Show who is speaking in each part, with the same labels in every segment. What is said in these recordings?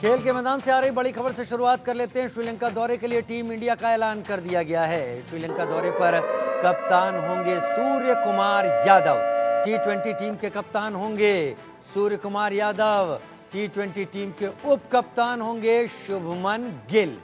Speaker 1: खेल के मैदान से आ रही बड़ी खबर से शुरुआत कर लेते हैं। श्रीलंका दौरे के लिए टीम इंडिया का ऐलान कर दिया गया है। श्रीलंका दौरे पर कप्तान होंगे सूर्य कुमार यादव। टी20 टीम के कप्तान होंगे सूर्य कुमार यादव। टी20 टीम के उप कप्तान होंगे शुभमन गिल।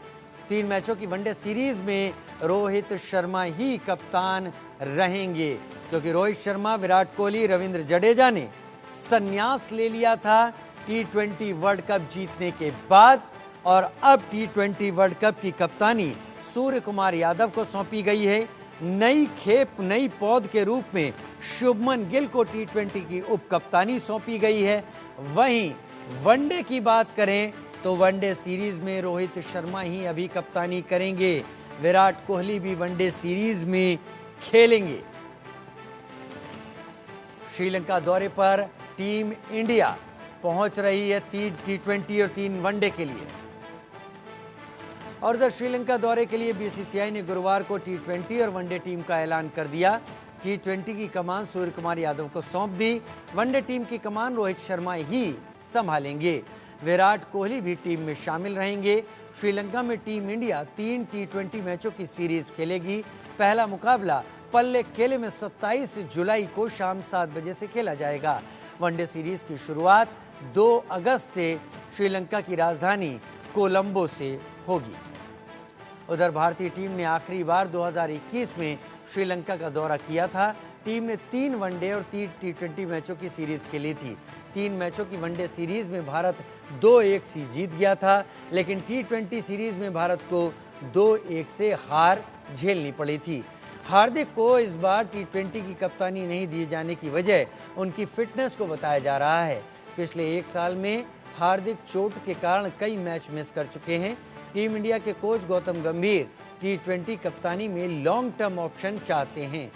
Speaker 1: 3 मैचों की वनडे सीरीज में रोहित शर्मा ही कप्तान रहेंगे, क्योंकि रोहित शर्मा, विराट कोहली, रविंद्र जडेजा ने संन्यास ले लिया था टी20 वर्ल्ड कप जीतने के बाद, और अब टी20 वर्ल्ड कप की कप्तानी सूर्य कुमार यादव को सौंपी गई है। नई खेप नई पौध के रूप में शुभमन गिल को टी20 की उप कप्तानी सौंपी गई है। वहीं वनडे की बात करें तो वनडे सीरीज में रोहित शर्मा ही अभी कप्तानी करेंगे। विराट कोहली भी वनडे सीरीज में खेलेंगे। श्रीलंका दौरे पर टीम इंडिया पहुंच रही है 3 टी20 और 3 वनडे के लिए। और इधर श्रीलंका दौरे के लिए बीसीसीआई ने गुरुवार को टी20 और वनडे टीम का ऐलान कर दिया। टी20 की कमान सूर्य कुमार यादव को सौंप दी। वनडे टीम की कमान रोहित शर्मा ही संभालेंगे। विराट कोहली भी टीम में शामिल रहेंगे। श्रीलंका में टीम इंडिया 3 टी20 मैचों की सीरीज खेलेगी। पहला मुकाबला पल्ले केले में 27 जुलाई को शाम 7 बजे से खेला जाएगा। वनडे सीरीज की शुरुआत 2 अगस्त से श्रीलंका की राजधानी कोलंबो से होगी। उधर भारतीय टीम ने आखिरी बार 2021 में श्रीलंका का दौरा किया था। टीम ने 3 वनडे और 3 टी20 मैचों की सीरीज खेली थी। 3 मैचों की वनडे सीरीज में भारत 2-1 से जीत गया था, लेकिन टी20 सीरीज में भारत को 2-1 से हार झेलनी पड़ी थी। हार्दिक को इस बार टी20 की कप्तानी नहीं दिए जाने की वजह उनकी फिटनेस को बताया जा रहा है। पिछले 1 साल में हार्दिक चोट के कारण कई मैच मिस कर चुके हैं। टीम इंडिया के कोच गौतम गंभीर टी20 कप्तानी में लॉन्ग टर्म ऑप्शन चाहते हैं।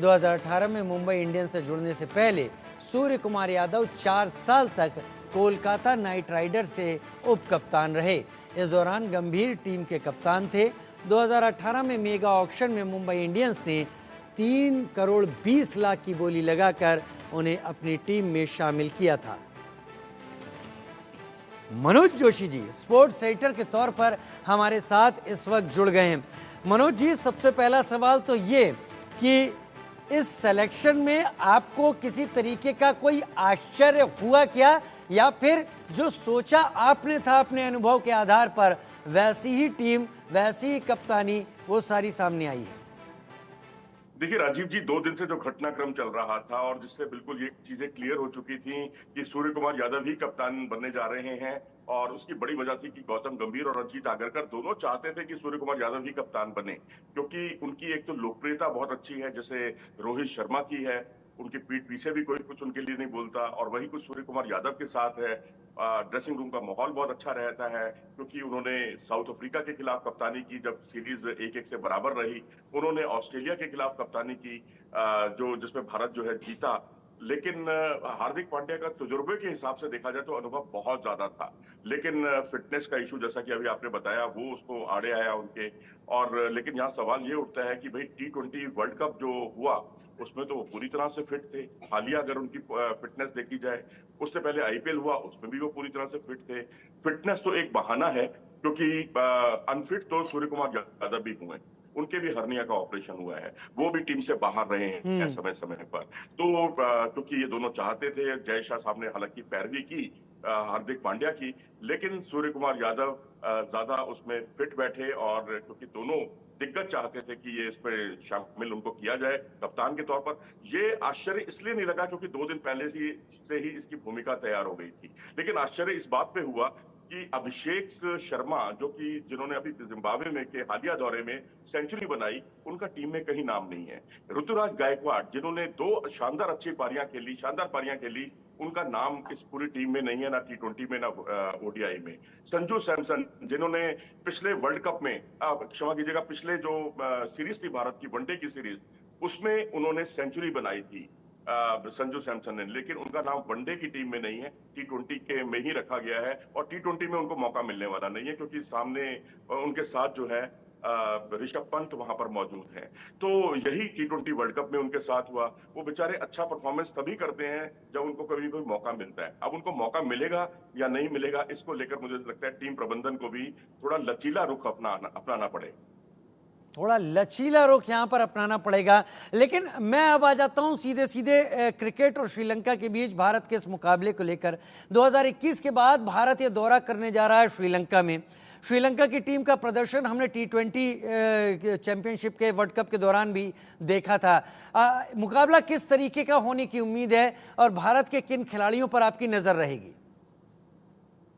Speaker 1: 2018 में मुंबई इंडियंस से जुड़ने से पहले सूर्य कुमार यादव 4 साल तक कोलकाता नाइट राइडर्स के उप कप्तान रहे। इस दौरान गंभीर टीम के कप्तान थे। 2018 में मेगा ऑक्शन में मुंबई इंडियंस ने 3 करोड़ 20 लाख की बोली लगाकर उन्हें अपनी टीम में शामिल किया था। मनोज जोशी जी स्पोर्ट्स एडिटर के तौर पर हमारे साथ इस वक्त जुड़ गए हैं। मनोज जी, सबसे पहला सवाल तो ये कि इस सिलेक्शन में आपको किसी तरीके का कोई आश्चर्य हुआ क्या, या फिर जो सोचा आपने था अपने अनुभव के आधार पर वैसी ही टीम वैसी ही कप्तानी वो सारी सामने आई है?
Speaker 2: देखिए राजीव जी, 2 दिन से जो घटनाक्रम चल रहा था और जिससे बिल्कुल ये चीजें क्लियर हो चुकी थी कि सूर्य कुमार यादव ही कप्तान बनने जा रहे हैं, और उसकी बड़ी वजह थी कि गौतम गंभीर और रंजीत आगरकर दोनों चाहते थे कि सूर्य कुमार यादव ही कप्तान बने, क्योंकि उनकी एक तो लोकप्रियता बहुत अच्छी है, जैसे रोहित शर्मा की है। उनकी पीठ पीछे भी कोई कुछ उनके लिए नहीं बोलता, और वही कुछ सूर्य कुमार यादव के साथ है। ड्रेसिंग रूम का माहौल बहुत अच्छा रहता है, क्योंकि उन्होंने साउथ अफ्रीका के खिलाफ कप्तानी की जब सीरीज 1-1 से बराबर रही। उन्होंने ऑस्ट्रेलिया के खिलाफ कप्तानी की जो जिसमें भारत जो है जीता। लेकिन हार्दिक पांड्या का तजुर्बे के हिसाब से देखा जाए तो अनुभव बहुत ज्यादा था, लेकिन फिटनेस का इशू जैसा कि अभी आपने बताया वो उसको आड़े आया उनके। और लेकिन यहाँ सवाल ये उठता है कि भाई टी20 वर्ल्ड कप जो हुआ उसमें तो वो पूरी तरह से फिट थे। हालिया अगर उनकी फिटनेस देखी जाए, उससे पहले आईपीएल हुआ उसमें भी वो पूरी तरह से फिट थे। फिटनेस तो एक बहाना है, क्योंकि अनफिट तो सूर्य कुमार यादव भी हुए। उनके भी हर्निया का ऑपरेशन हुआ है, वो भी टीम से बाहर रहे हैं समय समय पर। तो क्योंकि ये दोनों चाहते थे, जय शाह साहब ने हालांकि पैरवी की हार्दिक पांड्या की, लेकिन सूर्य कुमार यादव ज्यादा उसमें फिट बैठे, और क्योंकि दोनों दिग्गज चाहते थे कि ये इसमें शामिल उनको किया जाए कप्तान के तौर पर। ये आश्चर्य इसलिए नहीं लगा क्योंकि 2 दिन पहले से ही इसकी भूमिका तैयार हो गई थी, लेकिन आश्चर्य इस बात पे हुआ कि अभिषेक शर्मा, जो कि जिन्होंने अभी जिम्बाब्वे में के हालिया दौरे में सेंचुरी बनाई, उनका टीम में कहीं नाम नहीं है। ऋतुराज गायकवाड़, जिन्होंने 2 शानदार अच्छी पारियां खेली, शानदार पारियां खेली, उनका नाम इस पूरी टीम में नहीं है, ना टी20 में ना ओडीआई में। संजू सैमसन, जिन्होंने पिछले वर्ल्ड कप में क्षमा कीजिएगा, पिछले जो सीरीज थी भारत की वनडे की सीरीज, उसमें उन्होंने सेंचुरी बनाई थी संजू सैमसन ने, लेकिन उनका नाम वनडे की टीम में नहीं है, टी20 के में ही रखा गया है, और टी20 में उनको मौका मिलने वाला नहीं है, क्योंकि सामने उनके साथ जो है ऋषभ पंत वहां पर मौजूद हैं। तो यही T20 वर्ल्ड कप में उनके साथ हुआ। वो बेचारे अच्छा परफॉर्मेंस तभी करते हैं जब उनको कभी कोई मौका मिलता है। अब उनको मौका मिलेगा या नहीं मिलेगा, इसको लेकर मुझे लगता है टीम प्रबंधन को भी थोड़ा लचीला रुख अपनाना पड़ेगा।
Speaker 1: थोड़ा लचीला रुख यहाँ पर अपनाना पड़ेगा। लेकिन मैं अब आ जाता हूँ सीधे सीधे क्रिकेट और श्रीलंका के बीच भारत के इस मुकाबले को लेकर। 2021 के बाद भारत ये दौरा करने जा रहा है श्रीलंका में। श्रीलंका की टीम का प्रदर्शन हमने T20 चैंपियनशिप के वर्ल्ड कप के दौरान भी देखा था। मुकाबला किस तरीके का होने की उम्मीद है और भारत के किन खिलाड़ियों पर आपकी नज़र रहेगी?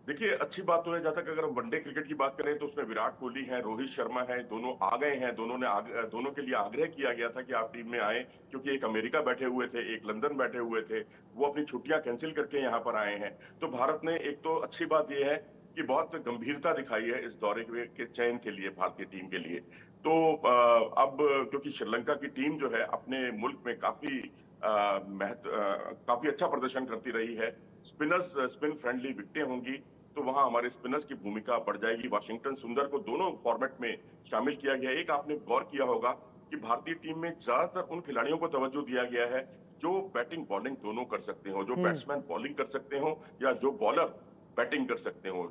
Speaker 2: देखिए, अच्छी बात तो है। जहां तक अगर हम वनडे क्रिकेट की बात करें तो उसमें विराट कोहली हैं, रोहित शर्मा है, दोनों आ गए हैं। दोनों के लिए आग्रह किया गया था कि आप टीम में आए, क्योंकि एक अमेरिका बैठे हुए थे, एक लंदन बैठे हुए थे। वो अपनी छुट्टियां कैंसिल करके यहाँ पर आए हैं। तो भारत ने, एक तो अच्छी बात यह है कि बहुत गंभीरता दिखाई है इस दौरे के चयन के लिए, भारतीय टीम के लिए। तो अब क्योंकि श्रीलंका की टीम जो है अपने मुल्क में काफी अच्छा प्रदर्शन करती रही है। स्पिन फ्रेंडली विकेटें होंगी, तो वहां हमारे स्पिनर्स की भूमिका बढ़ जाएगी। वाशिंगटन सुंदर को दोनों फॉर्मेट में शामिल किया गया है। एक आपने गौर किया होगा कि भारतीय टीम में ज्यादातर उन खिलाड़ियों को तवज्जो दिया गया है जो बैटिंग बॉलिंग दोनों कर सकते हो, जो बैट्समैन बॉलिंग कर सकते हो या जो बॉलर बैटिंग कर सकते हो।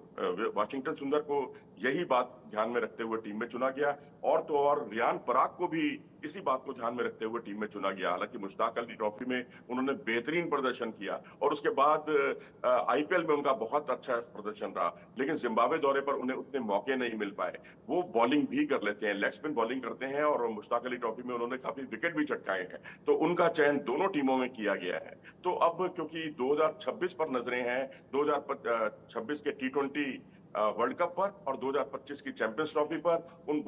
Speaker 2: वाशिंगटन सुंदर को यही बात ध्यान में रखते हुए टीम में चुना गया। और तो और रियान पराग को भी इसी बात को ध्यान में रखते हुए टीम में चुना गया। हालांकि मुश्ताक अली ट्रॉफी में उन्होंने बेहतरीन प्रदर्शन किया और उसके बाद आईपीएल में उनका बहुत अच्छा प्रदर्शन रहा, लेकिन जिम्बाब्वे दौरे पर उन्हें उतने मौके नहीं मिल पाए। वो बॉलिंग भी कर लेते हैं, लेग स्पिन बॉलिंग करते हैं और मुश्ताक अली ट्रॉफी में उन्होंने काफी विकेट भी चटकाए हैं। तो उनका चयन दोनों टीमों में किया गया है। तो अब क्योंकि 2026 पर नजरें हैं, 2026 के T20 वर्ल्ड कप पर और 2025 की चैंपियंस ट्रॉफी पर, उन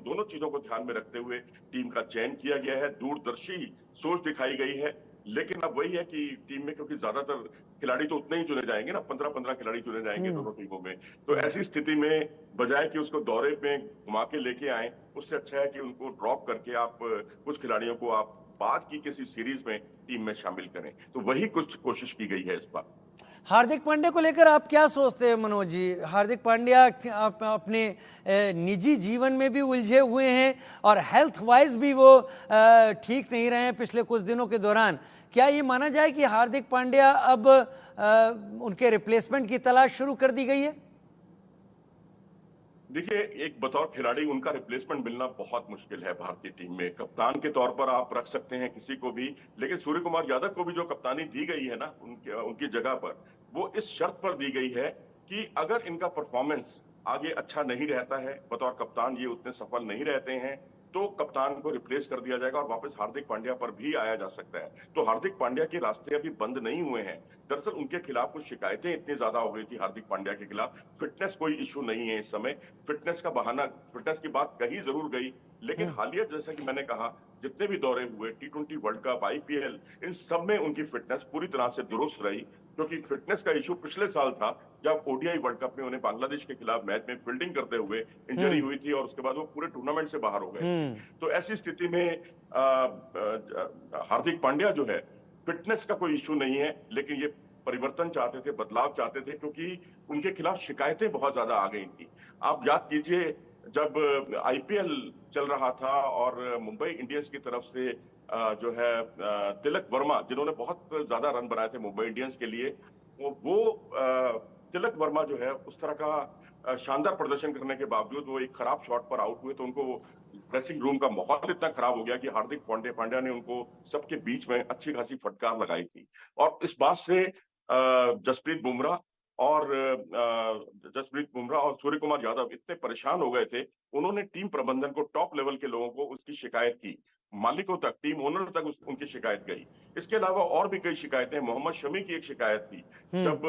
Speaker 2: दोनों चीजों को ध्यान में रखते हुए टीम का चयन किया गया है। दूरदर्शी सोच दिखाई गई है। लेकिन अब वही है कि टीम में, क्योंकि ज्यादातर खिलाड़ी तो उतने ही चुने जाएंगे ना, 15-15 खिलाड़ी चुने जाएंगे दोनों टीमों में। तो ऐसी स्थिति में बजाय कि उसको दौरे में घुमा के लेके आए, उससे अच्छा है कि उनको ड्रॉप करके आप कुछ खिलाड़ियों को आप बाद की किसी सीरीज में टीम में शामिल करें। तो वही कुछ कोशिश की गई है इस बार।
Speaker 1: हार्दिक पांड्या को लेकर आप क्या सोचते हैं मनोज जी? हार्दिक पांड्या अपने निजी जीवन में भी उलझे हुए हैं और हेल्थ वाइज भी वो ठीक नहीं रहे हैं पिछले कुछ दिनों के दौरान। क्या ये माना जाए कि हार्दिक पांड्या अब उनके रिप्लेसमेंट की तलाश शुरू कर दी गई है?
Speaker 2: देखिए, एक बतौर खिलाड़ी उनका रिप्लेसमेंट मिलना बहुत मुश्किल है भारतीय टीम में। कप्तान के तौर पर आप रख सकते हैं किसी को भी, लेकिन सूर्य कुमार यादव को भी जो कप्तानी दी गई है ना उनकी जगह पर, वो इस शर्त पर दी गई है कि अगर इनका परफॉर्मेंस आगे अच्छा नहीं रहता है, बतौर कप्तान ये उतने सफल नहीं रहते हैं, तो कप्तान को रिप्लेस कर दिया जाएगा और वापस हार्दिक पांड्या पर भी आया जा सकता है। तो हार्दिक पांड्या के रास्ते अभी बंद नहीं हुए हैं। दरअसल उनके खिलाफ कुछ शिकायतें इतनी ज्यादा हो गई थी हार्दिक पांड्या के खिलाफ। फिटनेस कोई इशू नहीं है इस समय, फिटनेस की बात कही जरूर गई, लेकिन हालिया जैसा कि मैंने कहा, जितने भी दौरे हुए, T20 वर्ल्ड कप, आईपीएल, इन सब में उनकी फिटनेस पूरी तरह से दुरुस्त रही। क्योंकि फिटनेस का इशू पिछले साल था, जब ओडीआई वर्ल्ड कप में उन्हें बांग्लादेश के खिलाफ मैच में फील्डिंग करते हुए इंजरी हुई थी और उसके बाद वो पूरे टूर्नामेंट से बाहर हो गए। तो ऐसी स्थिति में हार्दिक पांड्या जो है, फिटनेस का कोई इशू नहीं है, लेकिन ये परिवर्तन चाहते थे, बदलाव चाहते थे, क्योंकि उनके खिलाफ शिकायतें बहुत ज्यादा आ गई थी। आप याद कीजिए, जब आईपीएल चल रहा था और मुंबई इंडियंस की तरफ से जो है तिलक वर्मा, जिन्होंने बहुत ज्यादा रन बनाए थे मुंबई इंडियंस के लिए, तिलक वर्मा जो है उस तरह का शानदार प्रदर्शन करने के बावजूद वो एक खराब शॉट पर आउट हुए। तो उनको ड्रेसिंग रूम का माहौल इतना खराब हो गया कि हार्दिक पांड्या ने उनको सबके बीच में अच्छी खासी फटकार लगाई थी। और इस बात से जसप्रीत बुमराह और सूर्य कुमार यादव इतने परेशान हो गए थे, उन्होंने टीम प्रबंधन को, टॉप लेवल के लोगों को उसकी शिकायत की, मालिकों तक, टीम ओनर तक उनकी शिकायत गई। इसके अलावा और भी कई शिकायतें, मोहम्मद शमी की एक शिकायत थी, जब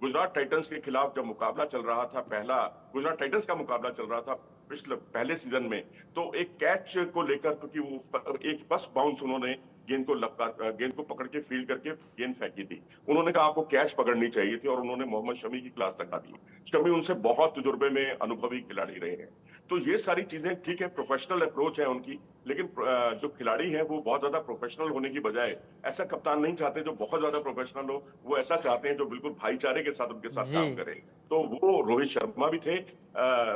Speaker 2: गुजरात टाइटंस के खिलाफ जब मुकाबला चल रहा था, गुजरात टाइटंस का मुकाबला चल रहा था पहले सीजन में, तो एक कैच को लेकर, क्योंकि वो एक फर्स्ट बाउंस उन्होंने गेंद को पकड़ के फील्ड करके गेंद फेंकी थी। उन्होंने कहा आपको कैच पकड़नी चाहिए थी और उन्होंने मोहम्मद शमी की क्लास लगा दी। शमी उनसे बहुत तजुर्बे में अनुभवी खिलाड़ी रहे हैं। तो ये सारी चीजें ठीक है, प्रोफेशनल अप्रोच है उनकी, लेकिन जो खिलाड़ी हैं वो बहुत ज्यादा प्रोफेशनल होने की बजाय ऐसा कप्तान नहीं चाहते जो बहुत ज्यादा प्रोफेशनल हो। वो ऐसा चाहते हैं जो बिल्कुल भाईचारे के साथ उनके साथ
Speaker 1: जी।
Speaker 2: काम करे। तो वो रोहित शर्मा भी थे,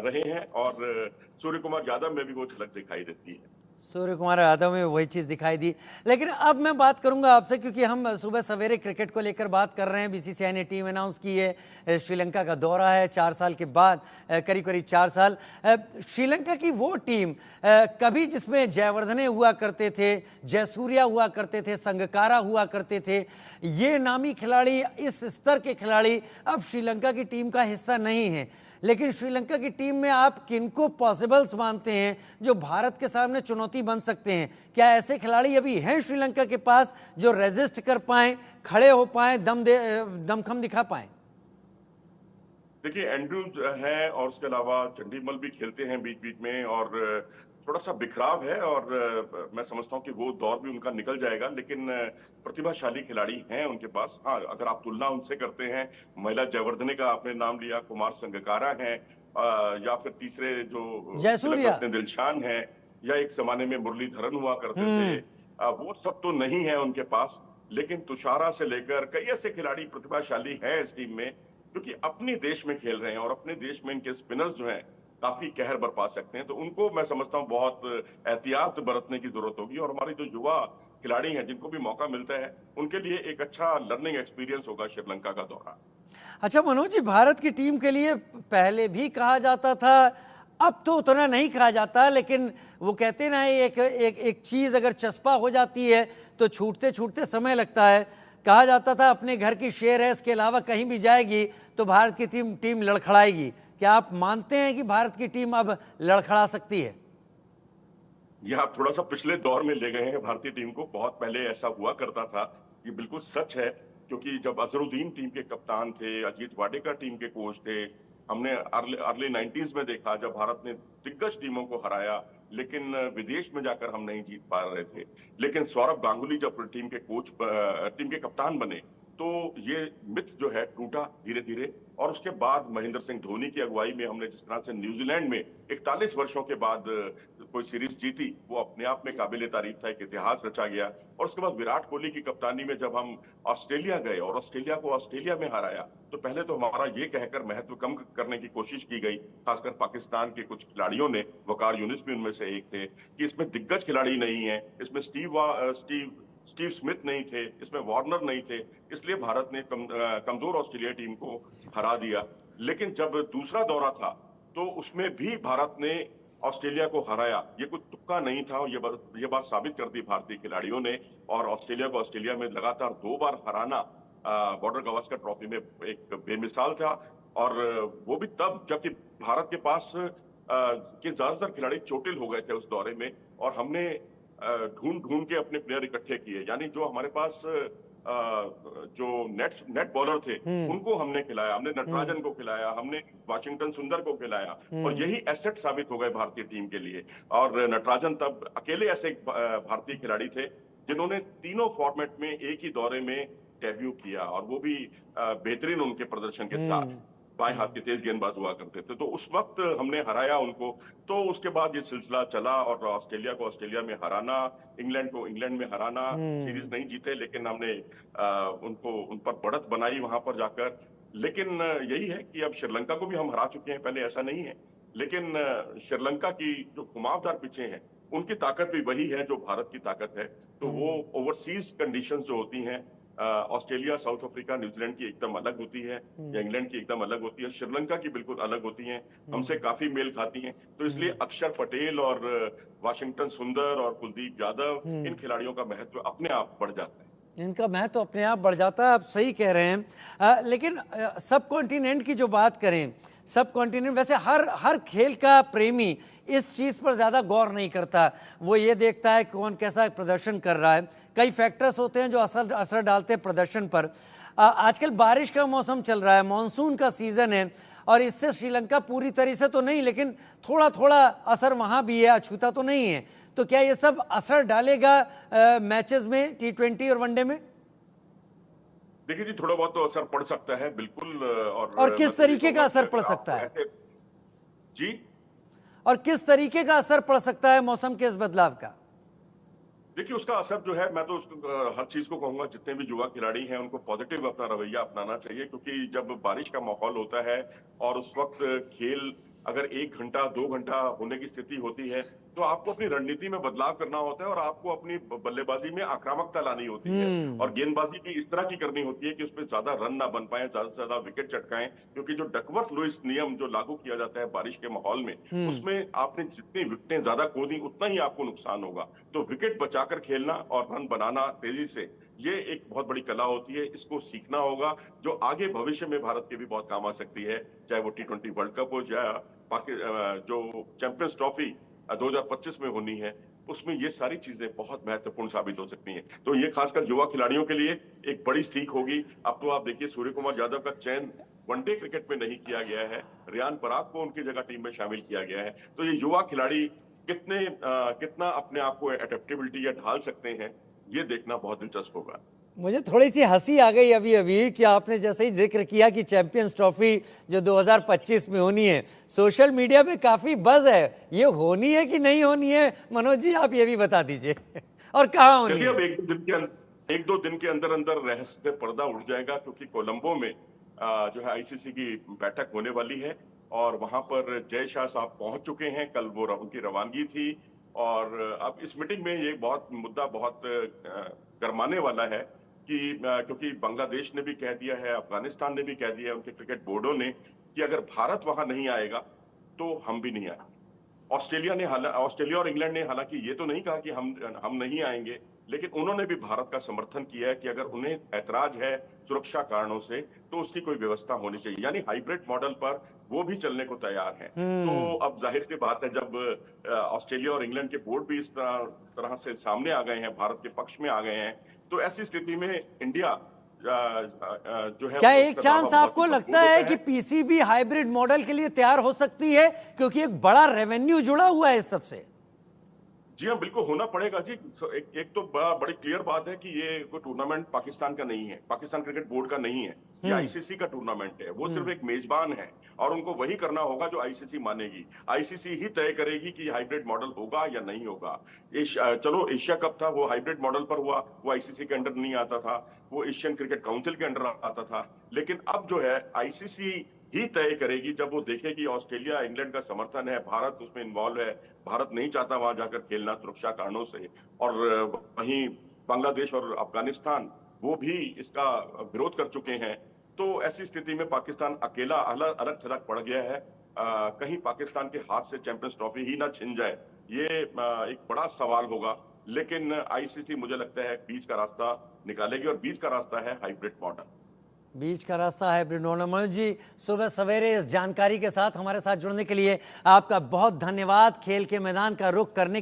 Speaker 2: रहे हैं, और सूर्य कुमार यादव में भी वो झलक दिखाई देती है।
Speaker 1: सूर्य कुमार यादव में वही चीज़ दिखाई दी। लेकिन अब मैं बात करूंगा आपसे, क्योंकि हम सुबह सवेरे क्रिकेट को लेकर बात कर रहे हैं। बीसीसीआई ने टीम अनाउंस की है, श्रीलंका का दौरा है 4 साल के बाद, करीब करीब 4 साल। श्रीलंका की वो टीम कभी जिसमें जयवर्धने हुआ करते थे, जयसूर्या हुआ करते थे, संगकारा हुआ करते थे, ये नामी खिलाड़ी, इस स्तर के खिलाड़ी अब श्रीलंका की टीम का हिस्सा नहीं है। लेकिन श्रीलंका की टीम में आप किनको पॉसिबल्स मानते हैं जो भारत के सामने चुनौती बन सकते हैं? क्या ऐसे खिलाड़ी अभी हैं श्रीलंका के पास जो रेजिस्ट कर पाएं, खड़े हो पाएं, दमखम दिखा पाएं?
Speaker 2: देखिए, एंड्रूज है और उसके अलावा चंडीमल भी खेलते हैं बीच बीच में, और थोड़ा सा बिखराव है, और मैं समझता हूं कि वो दौर भी उनका निकल जाएगा। लेकिन प्रतिभाशाली खिलाड़ी हैं उनके पास। हाँ, अगर आप तुलना उनसे करते हैं, महिला जयवर्धने का आपने नाम लिया, कुमार संगकारा हैं, या फिर तीसरे जो तिलक
Speaker 1: जयसूर्या।
Speaker 2: रत्ने दिलशान है, या एक जमाने में मुरलीधरन हुआ करते थे, वो सब तो नहीं है उनके पास। लेकिन तुषारा से लेकर कई ऐसे खिलाड़ी प्रतिभाशाली हैं इस टीम में, क्योंकि अपने देश में खेल रहे हैं, और अपने देश में इनके स्पिनर्स जो हैं काफी कहर बरपा सकते हैं। तो उनको मैं समझता हूं बहुत एहतियात बरतने की जरूरत होगी, और हमारे जो युवा खिलाड़ी हैं जिनको भी मौका मिलता है, उनके लिए एक अच्छा लर्निंग एक्सपीरियंस होगा श्रीलंका का दौरा।
Speaker 1: अच्छा मनोज जी, भारत की टीम के लिए पहले भी कहा जाता था, अब तो उतना नहीं कहा जाता, लेकिन वो कहते ना, एक एक एक चीज़ अगर चस्पा हो जाती है तो छूटते छूटते समय लगता है। कहा जाता था अपने घर की शेर है, इसके अलावा कहीं भी जाएगी तो भारत की टीम लड़खड़ाएगी। क्या आप मानते हैं कि भारत की टीम अब लड़खड़ा सकती है?
Speaker 2: ये आप थोड़ा सा पिछले दौर में ले गए हैं भारतीय टीम को। बहुत पहले ऐसा हुआ करता था, ये बिल्कुल सच है। क्योंकि जब अजहरुद्दीन टीम के कप्तान थे, अजीत वाडेकर टीम के कोच थे, हमने अर्ली 90s में देखा जब भारत ने दिग्गज टीमों को हराया, लेकिन विदेश में जाकर हम नहीं जीत पा रहे थे। लेकिन सौरभ गांगुली जब टीम के कप्तान बने, तो ये मिथ जो है टूटा धीरे धीरे। और उसके बाद महेंद्र सिंह धोनी की अगुवाई में हमने जिस तरह से न्यूजीलैंड में 41 वर्षों के बाद कोई सीरीज जीती, वो अपने आप में काबिले तारीफ था, एक इतिहास रचा गया। और उसके बाद विराट कोहली की कप्तानी में जब हम ऑस्ट्रेलिया गए और ऑस्ट्रेलिया को ऑस्ट्रेलिया में हराया, तो पहले तो हमारा ये कहकर महत्व कम करने की कोशिश की गई, खासकर पाकिस्तान के कुछ खिलाड़ियों ने, वकार यूनिस भी उनमें से एक थे, कि इसमें दिग्गज खिलाड़ी नहीं है, इसमें स्टीव स्मिथ नहीं थे, इसमें वार्नर नहीं थे, इसलिए भारत ने कमजोर ऑस्ट्रेलिया टीम को हरा दिया। लेकिन जब दूसरा दौरा था, तो उसमें भी भारत ने ऑस्ट्रेलिया को हराया। ये कुछ तुक्का नहीं था, ये बात साबित कर दी भारतीय खिलाड़ियों ने। और ऑस्ट्रेलिया को ऑस्ट्रेलिया में लगातार 2 बार हराना बॉर्डर गावस्कर ट्रॉफी में एक बेमिसाल था। और वो भी तब जबकि भारत के पास के ज्यादातर खिलाड़ी चोटिल हो गए थे उस दौरे में, और हमने ढूंढ ढूंढ के अपने प्लेयर इकट्ठे किए। यानी जो हमारे पास जो नेट बॉलर थे, उनको हमने खिलाया, हमने नटराजन को खिलाया, हमने वाशिंगटन सुंदर को खिलाया, और यही एसेट साबित हो गए भारतीय टीम के लिए। और नटराजन तब अकेले ऐसे भारतीय खिलाड़ी थे जिन्होंने तीनों फॉर्मेट में एक ही दौरे में डेब्यू किया, और वो भी बेहतरीन उनके प्रदर्शन के साथ। बाएं हाथ के तेज गेंदबाज हुआ करते थे, तो उस वक्त हमने हराया उनको। तो उसके बाद ये सिलसिला चला, और ऑस्ट्रेलिया को ऑस्ट्रेलिया में हराना, इंग्लैंड को इंग्लैंड में हराना, सीरीज नहीं जीते, लेकिन हमने उन पर बढ़त बनाई वहां पर जाकर। लेकिन यही है कि अब श्रीलंका को भी हम हरा चुके हैं, पहले ऐसा नहीं है। लेकिन श्रीलंका की जो घुमावदार पिचें हैं, उनकी ताकत भी वही है जो भारत की ताकत है। तो वो ओवरसीज कंडीशंस जो होती हैं, ऑस्ट्रेलिया, साउथ अफ्रीका, न्यूजीलैंड की एकदम अलग होती है, या इंग्लैंड की एकदम अलग होती है, श्रीलंका की बिल्कुल अलग होती हैं, हमसे काफी मेल खाती हैं। तो इसलिए अक्षर पटेल और वाशिंगटन सुंदर और कुलदीप यादव, इन खिलाड़ियों का महत्व अपने आप बढ़ जाता है।
Speaker 1: इनका महत्व अपने आप बढ़ जाता है, आप सही कह रहे हैं। लेकिन सब कॉन्टिनेंट की जो बात करें, सब कॉन्टिनेंट वैसे हर खेल का प्रेमी इस चीज़ पर ज़्यादा गौर नहीं करता। वो ये देखता है कौन कैसा प्रदर्शन कर रहा है। कई फैक्टर्स होते हैं जो असर डालते हैं प्रदर्शन पर। आजकल बारिश का मौसम चल रहा है, मानसून का सीज़न है, और इससे श्रीलंका पूरी तरह से तो नहीं, लेकिन थोड़ा थोड़ा असर वहाँ भी है, अछूता तो नहीं है। तो क्या ये सब असर डालेगा मैचेस में, T20 और वनडे में?
Speaker 2: देखिए जी, थोड़ा बहुत तो असर पड़ सकता है, बिल्कुल।
Speaker 1: और किस तरीके का असर पड़ सकता है
Speaker 2: जी?
Speaker 1: और किस तरीके का असर पड़ सकता है मौसम के इस बदलाव का?
Speaker 2: देखिए, उसका असर जो है, मैं तो हर चीज को कहूंगा, जितने भी युवा खिलाड़ी हैं उनको पॉजिटिव अपना रवैया अपनाना चाहिए, क्योंकि जब बारिश का माहौल होता है और उस वक्त खेल अगर 1 घंटा 2 घंटा होने की स्थिति होती है, तो आपको अपनी रणनीति में बदलाव करना होता है और आपको अपनी बल्लेबाजी में आक्रामकता लानी होती है और गेंदबाजी भी इस तरह की करनी होती है कि उसमें ज्यादा रन ना बन पाए, ज्यादा से ज्यादा विकेट चटकाएं, क्योंकि जो डकवर्थ लुईस नियम जो लागू किया जाता है बारिश के माहौल में, उसमें आपने जितनी विकेटें ज्यादा खोदी उतना ही आपको नुकसान होगा। तो विकेट बचाकर खेलना और रन बनाना तेजी से, ये एक बहुत बड़ी कला होती है, इसको सीखना होगा, जो आगे भविष्य में भारत के भी बहुत काम आ सकती है, चाहे वो T20 वर्ल्ड कप हो, या जो चैंपियंस ट्रॉफी 2025 में होनी है, उसमें ये सारी चीजें बहुत महत्वपूर्ण साबित हो सकती हैं। तो ये खासकर युवा खिलाड़ियों के लिए एक बड़ी सीख होगी। अब तो आप देखिए, सूर्य कुमार यादव का चयन वनडे क्रिकेट में नहीं किया गया है, रियान पराग को उनकी जगह टीम में शामिल किया गया है। तो ये युवा खिलाड़ी कितना अपने आप को एडेप्टेबिलिटी या ढाल सकते हैं, ये देखना बहुत दिलचस्प होगा।
Speaker 1: मुझे थोड़ी सी हंसी आ गई अभी कि आपने जैसे ही जिक्र किया कि चैंपियंस ट्रॉफी जो 2025 में होनी है, सोशल मीडिया पे काफी बज है, ये होनी है कि नहीं होनी है? मनोज जी, आप ये भी बता दीजिए और कहाँ होनी है?
Speaker 2: अब एक दो दिन के अंदर अंदर रहस्य से पर्दा उठ जाएगा, क्योंकि कोलंबो में जो है आईसीसी की बैठक होने वाली है और वहां पर जय शाह साहब पहुंच चुके हैं। कल वो उनकी रवानगी थी और अब इस मीटिंग में ये मुद्दा बहुत गरमाने वाला है कि क्योंकि बांग्लादेश ने भी कह दिया है, अफगानिस्तान ने भी कह दिया है, उनके क्रिकेट बोर्डों ने, कि अगर भारत वहां नहीं आएगा तो हम भी नहीं आएंगे। ऑस्ट्रेलिया और इंग्लैंड ने हालांकि ये तो नहीं कहा कि हम नहीं आएंगे, लेकिन उन्होंने भी भारत का समर्थन किया है कि अगर उन्हें ऐतराज है सुरक्षा कारणों से तो उसकी कोई व्यवस्था होनी चाहिए, यानी हाइब्रिड मॉडल पर वो भी चलने को तैयार हैं। तो अब जाहिर सी बात है, जब ऑस्ट्रेलिया और इंग्लैंड के बोर्ड भी इस तरह से सामने आ गए हैं, भारत के पक्ष में आ गए हैं, तो ऐसी स्थिति में इंडिया जो है,
Speaker 1: क्या एक चांस आपको लगता है कि पीसीबी हाइब्रिड मॉडल के लिए तैयार हो सकती है, क्योंकि एक बड़ा रेवेन्यू जुड़ा हुआ है इस सबसे?
Speaker 2: जी हाँ, बिल्कुल होना पड़ेगा जी। एक तो बड़ी क्लियर बात है कि ये कोई टूर्नामेंट पाकिस्तान का नहीं है, पाकिस्तान क्रिकेट बोर्ड का नहीं है, ये आईसीसी का टूर्नामेंट है। वो सिर्फ एक मेजबान है और उनको वही करना होगा जो आईसीसी मानेगी। आईसीसी ही तय करेगी कि हाइब्रिड मॉडल होगा या नहीं होगा। चलो, एशिया कप था, वो हाइब्रिड मॉडल पर हुआ, वो आईसीसी के अंडर नहीं आता था, वो एशियन क्रिकेट काउंसिल के अंडर आता था। लेकिन अब जो है आईसीसी ही तय करेगी, जब वो देखेगी ऑस्ट्रेलिया इंग्लैंड का समर्थन है, भारत उसमें इन्वॉल्व है, भारत नहीं चाहता वहां जाकर खेलना सुरक्षा कारणों से, और वहीं बांग्लादेश और अफगानिस्तान वो भी इसका विरोध कर चुके हैं। तो ऐसी स्थिति में पाकिस्तान अकेला अलग थलग पड़ गया है। कहीं पाकिस्तान के हाथ से चैंपियंस ट्रॉफी ही ना छिन जाए, ये एक बड़ा सवाल होगा। लेकिन आईसीसी मुझे लगता है बीच का रास्ता निकालेगी और बीच का रास्ता है हाइब्रिड मॉडल।
Speaker 1: बीच का रास्ता है ब्रिनोला। मनोज जी, सुबह सवेरे इस जानकारी के साथ हमारे साथ जुड़ने के लिए आपका बहुत धन्यवाद। खेल के मैदान का रुख करने के